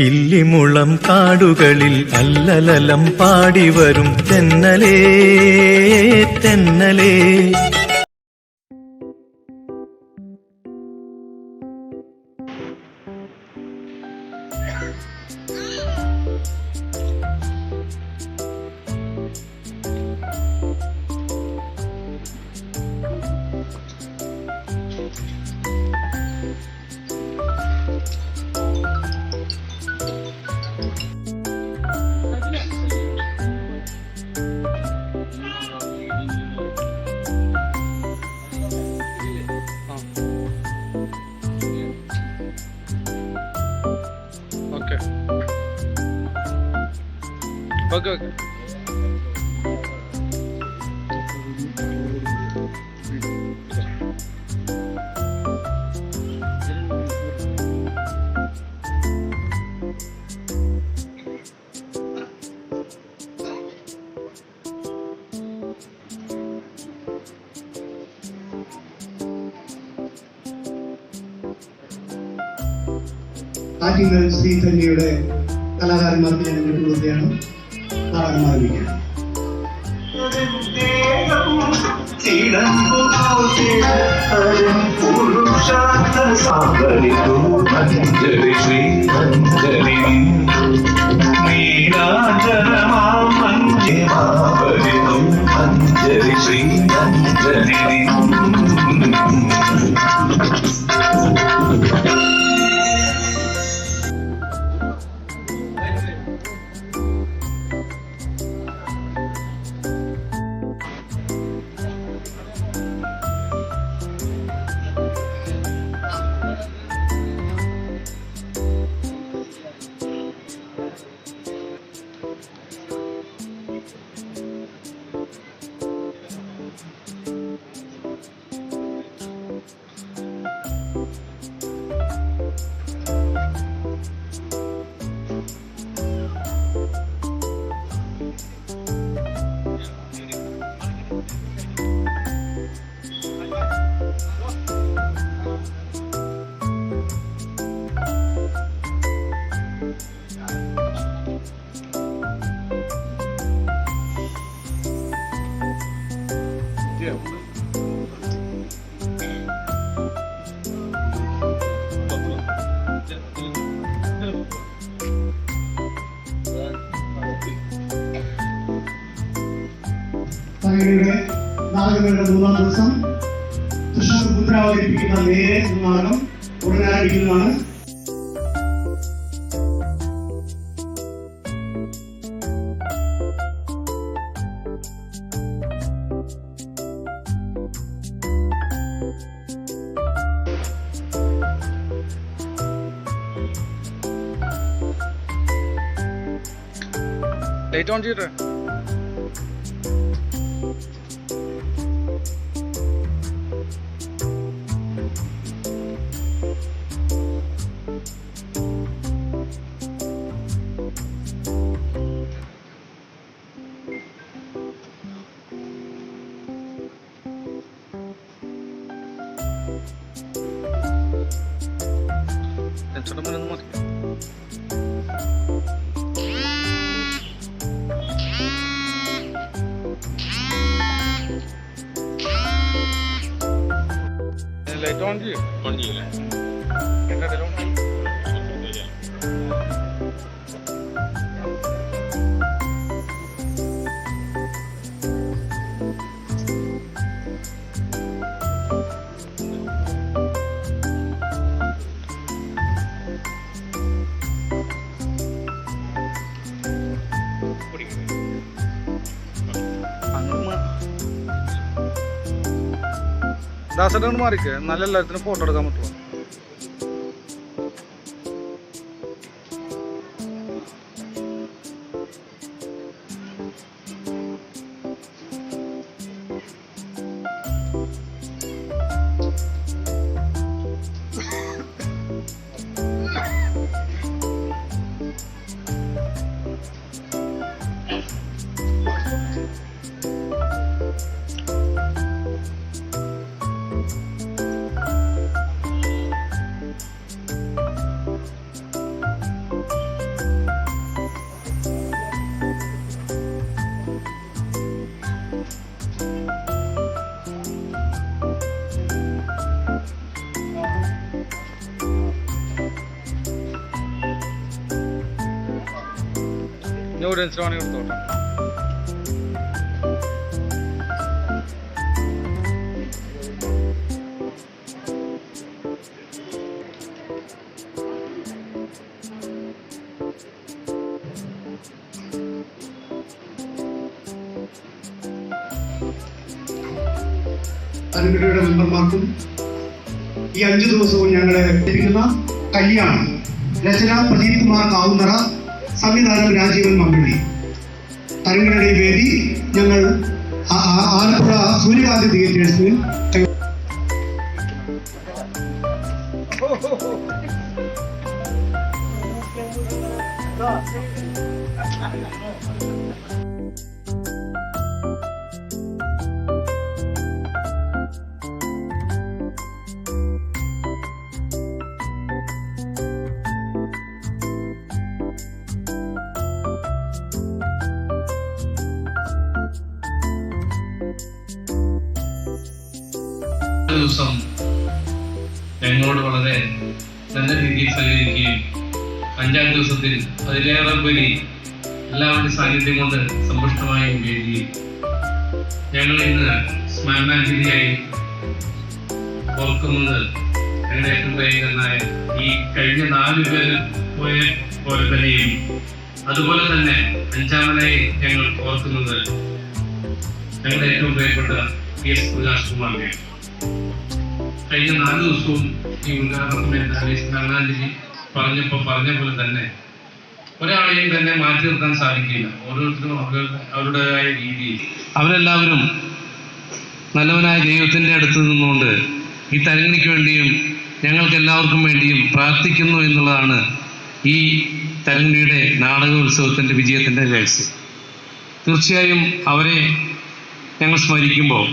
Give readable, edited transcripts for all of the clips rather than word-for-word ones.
ഇല്ലിമുളം കാടുകളിൽ അല്ലലലം പാടിവരും തെന്നലേ തെന്നലേ. Okay. ആറ്റിങ്ങൽ ശ്രീധന്യയുടെ കലാകാരന്മാർക്ക് ഞാൻ ഇങ്ങോട്ട് കൊടുക്കുകയാണ്. നാടകം ആരംഭിക്കാം. തകഴിയുടെ നാടകങ്ങളുടെ മൂന്നാം ദിവസം തൃശ്ശൂർ മുദ്ര അവതരിപ്പിക്കുന്ന നേരെ നാടകം ഉടനെ ആരംഭിക്കുന്നതാണ്. Light on ചെയ്യട്ടെ. ടെൻഷൻ മതി. ലൈറ്റ് ഓൺ ചെയ്യും. ഓൺ ചെയ്യില്ലേ? എന്തായാലും ദാസേട്ടൻ മാറിക്ക് നല്ല എല്ലാത്തിനും ഫോട്ടോ എടുക്കാൻ പറ്റുമോ? ഒരു ഇൻസ്റ്റോണി കൊടുത്തോട്ടെ. തരംഗിണിയുടെ മെമ്പർമാർക്കും ഈ 5 ദിവസവും ഞങ്ങളെ ലഭിക്കുന്ന കല്യാണം രചന പ്രദീപ് കുമാർ കാവുന്നറ, സംവിധാനം രാജീവൻ മമ്പള്ളി. തരംഗിണിയുടെ വേദി ഞങ്ങൾ ആലപ്പുഴ സൂര്യകാന്തി തിയേറ്റേഴ്സിൽ ദിവസം ഞങ്ങളോട് വളരെ നല്ല രീതിയിൽ സഹകരിക്കുകയും 5-ാം ദിവസത്തിൽ അതിലേറെ ഉപരി എല്ലാവരുടെയും സാന്നിധ്യം കൊണ്ട് സമ്പുഷ്ടമായ വേദിയിൽ ഞങ്ങൾ ഇന്ന് സ്മരണാഞ്ജലിയായി ഓർക്കുന്നത് ഞങ്ങളുടെ ഏറ്റവും പ്രിയങ്കരനായ ഈ കഴിഞ്ഞ 4 പേര് പോയ പോലെ തന്നെയും അതുപോലെ തന്നെ 5ാമനായി ഞങ്ങൾ ഓർക്കുന്നത് ഞങ്ങളുടെ ഏറ്റവും പ്രിയപ്പെട്ട PS പ്രകാശ് കുമാറിനെയാണ്. കഴിഞ്ഞ 4 ദിവസവും ഈ ഉദ്ഘാടനത്തിന് സ്മരണാഞ്ജലി പറഞ്ഞ പോലെ തന്നെ ഒരാളെയും തന്നെ മാറ്റി നിർത്താൻ സാധിക്കില്ല. ഓരോരുത്തരും അവരുടേതായ രീതിയിൽ അവരെല്ലാവരും നല്ലവനായ ദൈവത്തിൻ്റെ അടുത്ത് നിന്നുകൊണ്ട് ഈ തരംഗിണിക്ക് വേണ്ടിയും ഞങ്ങൾക്ക് എല്ലാവർക്കും വേണ്ടിയും പ്രാർത്ഥിക്കുന്നു എന്നുള്ളതാണ് ഈ തരംഗിണിയുടെ നാടകോത്സവത്തിൻ്റെ വിജയത്തിൻ്റെ രഹസ്യം. തീർച്ചയായും അവരെ ഞങ്ങൾ സ്മരിക്കുമ്പോൾ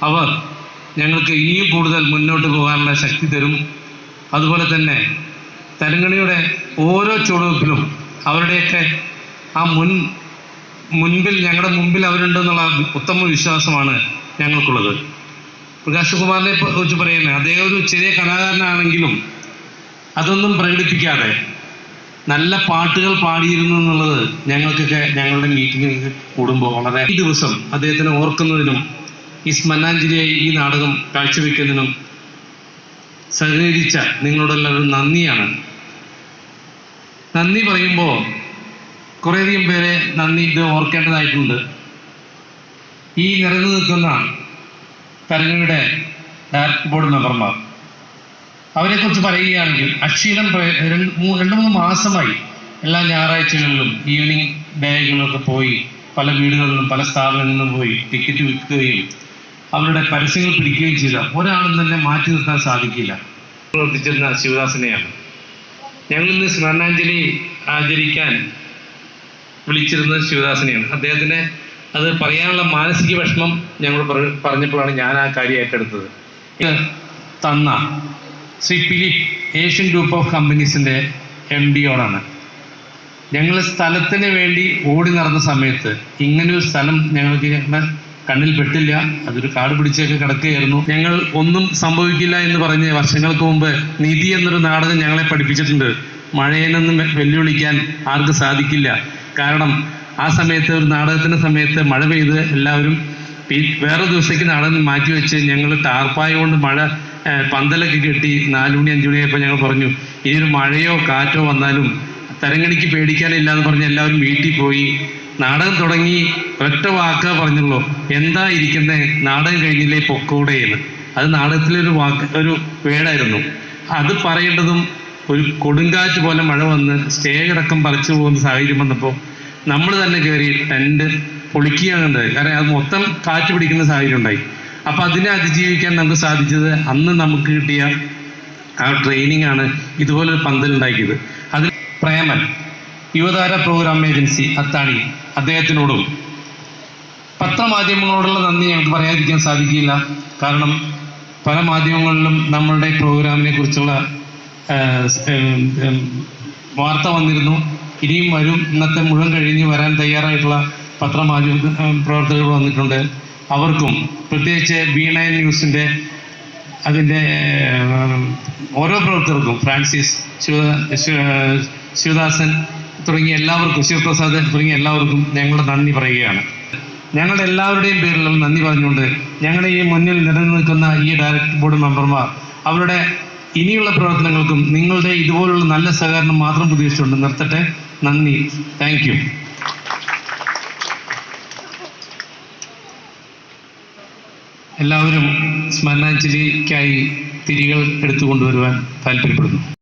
അവർ ഞങ്ങൾക്ക് ഇനിയും കൂടുതൽ മുന്നോട്ട് പോകാനുള്ള ശക്തി തരും. അതുപോലെ തന്നെ തരംഗിണിയുടെ ഓരോ ചുവടുവെപ്പിലും അവരുടെയൊക്കെ ആ മുൻപിൽ ഞങ്ങളുടെ മുമ്പിൽ അവരുണ്ടെന്നുള്ള ഉത്തമ വിശ്വാസമാണ് ഞങ്ങൾക്കുള്ളത്. പ്രകാശ് കുമാറിനെ കുറിച്ച് പറയുന്നത് അദ്ദേഹം ഒരു ചെറിയ കലാകാരനാണെങ്കിലും അതൊന്നും പ്രകടിപ്പിക്കാതെ നല്ല പാട്ടുകൾ പാടിയിരുന്നു എന്നുള്ളത് ഞങ്ങൾക്കൊക്കെ ഞങ്ങളുടെ മീറ്റിംഗ് കൂടുമ്പോൾ വളരെ ഈ ദിവസം അദ്ദേഹത്തിനെ ഓർക്കുന്നതിനും ഈ സ്മരണാഞ്ജലിയായി ഈ നാടകം കാഴ്ചവെക്കുന്നതിനും സഹകരിച്ച നിങ്ങളോടെല്ലാവരും നന്ദിയാണ്. നന്ദി പറയുമ്പോൾ കുറേയധികം പേരെ നന്ദി ഇത് ഓർക്കേണ്ടതായിട്ടുണ്ട്. ഈ നിറഞ്ഞു നിൽക്കുന്ന തരംഗിണിയുടെ ഡയറക്ടർ ബോർഡ് മെമ്പർമാർ, അവരെക്കുറിച്ച് പറയുകയാണെങ്കിൽ അക്ഷീണം 2-3 മാസമായി എല്ലാ ഞായറാഴ്ചകളിലും ഈവനിങ് ഡേകളിലൊക്കെ പോയി പല വീടുകളിലും പല സ്ഥാപനങ്ങളിലും പോയി ടിക്കറ്റ് വിൽക്കുകയും അവരുടെ പരസ്യങ്ങൾ പിടിക്കുകയും ചെയ്ത ഒരാളും തന്നെ മാറ്റി നിർത്താൻ സാധിക്കില്ല. പ്രവർത്തിച്ചിരുന്ന ശിവദാസനെയാണ് ഞങ്ങൾ ഇന്ന് സ്മരണാഞ്ജലി ആചരിക്കാൻ വിളിച്ചിരുന്നത്. ശിവദാസനെയാണ്. അദ്ദേഹത്തിന് അത് പറയാനുള്ള മാനസിക വിഷമം ഞങ്ങൾ പറഞ്ഞപ്പോഴാണ് ഞാൻ ആ കാര്യം ഏറ്റെടുത്തത്. തന്ന Shri Philip Asian group of കമ്പനീസിൻ്റെ MD-യോടാണ്. ഞങ്ങൾ സ്ഥലത്തിന് വേണ്ടി ഓടി നടന്ന സമയത്ത് ഇങ്ങനൊരു സ്ഥലം ഞങ്ങൾക്ക് കണ്ണിൽ പെട്ടില്ല. അതൊരു കാട് പിടിച്ചൊക്കെ കിടക്കുകയായിരുന്നു. ഞങ്ങൾ ഒന്നും സംഭവിക്കില്ല എന്ന് പറഞ്ഞ് വർഷങ്ങൾക്ക് മുമ്പ് നിധി എന്നൊരു നാടകം ഞങ്ങളെ പഠിപ്പിച്ചിട്ടുണ്ട്. മഴയെന്നൊന്നും വെല്ലുവിളിക്കാൻ ആർക്കും സാധിക്കില്ല. കാരണം ആ സമയത്ത് ഒരു നാടകത്തിൻ്റെ സമയത്ത് മഴ പെയ്ത് എല്ലാവരും വേറെ ദിവസത്തേക്ക് നാടകം മാറ്റിവെച്ച് ഞങ്ങൾ ടാർപ്പായ കൊണ്ട് മഴ പന്തലൊക്കെ കെട്ടി 4 മണി 5 മണിയായപ്പോൾ ഞങ്ങൾ പറഞ്ഞു ഇനിയൊരു മഴയോ കാറ്റോ വന്നാലും തരംഗിണിക്ക് പേടിക്കാനില്ല എന്ന് പറഞ്ഞ് എല്ലാവരും വീട്ടിൽ പോയി. നാടകം തുടങ്ങി ഒറ്റ വാക്ക് പറഞ്ഞുള്ളൂ, എന്താ ഇരിക്കുന്നത്, നാടകം കഴിഞ്ഞില്ലേ പൊക്കോടെയെന്ന്. അത് നാടകത്തിലൊരു ഒരു വേടായിരുന്നു. അത് പറയേണ്ടതും ഒരു കൊടുങ്കാറ്റ് പോലെ മഴ വന്ന് സ്റ്റേജ് അടക്കം പറിച്ചു പോകുന്ന സാഹചര്യം വന്നപ്പോൾ നമ്മൾ തന്നെ കയറി ടെൻറ്റ് പൊളിക്കുകയാണുണ്ടായി. കാരണം അത് മൊത്തം കാറ്റ് പിടിക്കുന്ന സാഹചര്യം ഉണ്ടായി. അപ്പം അതിനെ അതിജീവിക്കാൻ നമുക്ക് സാധിച്ചത് അന്ന് നമുക്ക് കിട്ടിയ ആ ട്രെയിനിങ് ആണ് ഇതുപോലൊരു പന്തലുണ്ടാക്കിയത്. അതിൽ പ്രേമൻ യുവതാര പ്രോഗ്രാം ഏജൻസി അത്താണി അദ്ദേഹത്തിനോടും പത്രമാധ്യമങ്ങളോടുള്ള നന്ദി ഞങ്ങൾക്ക് പറയാതിരിക്കാൻ സാധിക്കില്ല. കാരണം പല മാധ്യമങ്ങളിലും നമ്മളുടെ പ്രോഗ്രാമിനെ കുറിച്ചുള്ള വാർത്ത വന്നിരുന്നു. ഇനിയും വരും. ഇന്നത്തെ മുഴുവൻ കഴിഞ്ഞ് വരാൻ തയ്യാറായിട്ടുള്ള പത്രമാധ്യമ പ്രവർത്തകർ വന്നിട്ടുണ്ട്. അവർക്കും പ്രത്യേകിച്ച് B9 ന്യൂസിൻ്റെ അതിൻ്റെ ഓരോ പ്രവർത്തകർക്കും ഫ്രാൻസിസ്, ശിവദാസൻ തുടങ്ങിയ എല്ലാവർക്കും, ശിവപ്രസാദ് തുടങ്ങിയ എല്ലാവർക്കും ഞങ്ങളുടെ നന്ദി പറയുകയാണ്. ഞങ്ങളുടെ എല്ലാവരുടെയും പേരിലുള്ള നന്ദി പറഞ്ഞുകൊണ്ട് ഞങ്ങളുടെ ഈ മുന്നിൽ നിലനിൽക്കുന്ന ഈ ഡയറക്ടർ ബോർഡ് മെമ്പർമാർ അവരുടെ ഇനിയുള്ള പ്രവർത്തനങ്ങൾക്കും നിങ്ങളുടെ ഇതുപോലുള്ള നല്ല സഹകരണം മാത്രം പ്രതീക്ഷിച്ചുകൊണ്ട് നിർത്തട്ടെ. നന്ദി. Thank you. എല്ലാവരും സ്മരണാഞ്ജലിക്കായി തിരികൾ എടുത്തുകൊണ്ടുവരുവാൻ താല്പര്യപ്പെടുന്നു.